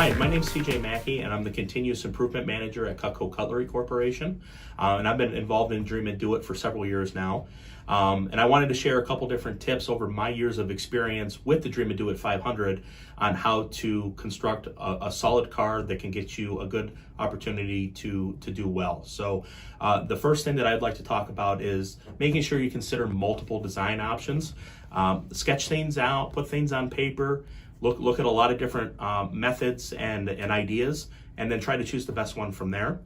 Hi, my name is CJ Mackey, and I'm the Continuous Improvement Manager at Cutco Cutlery Corporation. And I've been involved in Dream and Do It for several years now. And I wanted to share a couple different tips over my years of experience with the Dream and Do It 500 on how to construct a solid car that can get you a good opportunity to do well. So the first thing that I'd like to talk about is making sure you consider multiple design options. Sketch things out, put things on paper, look at a lot of different methods and ideas, and then try to choose the best one from there.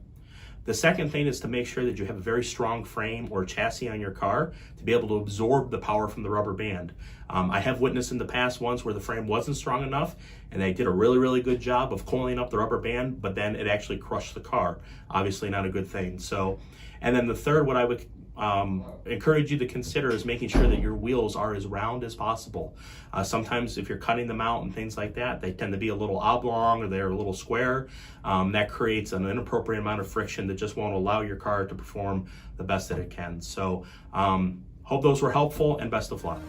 The second thing is to make sure that you have a very strong frame or chassis on your car to be able to absorb the power from the rubber band. I have witnessed in the past ones where the frame wasn't strong enough and they did a really good job of coiling up the rubber band, but then it actually crushed the car. Obviously not a good thing. So, and then the third, what I would encourage you to consider is making sure that your wheels are as round as possible. Sometimes if you're cutting them out and things like that, they tend to be a little oblong or they're a little square. That creates an inappropriate amount of friction that just won't allow your car to perform the best that it can. So hope those were helpful, and best of luck.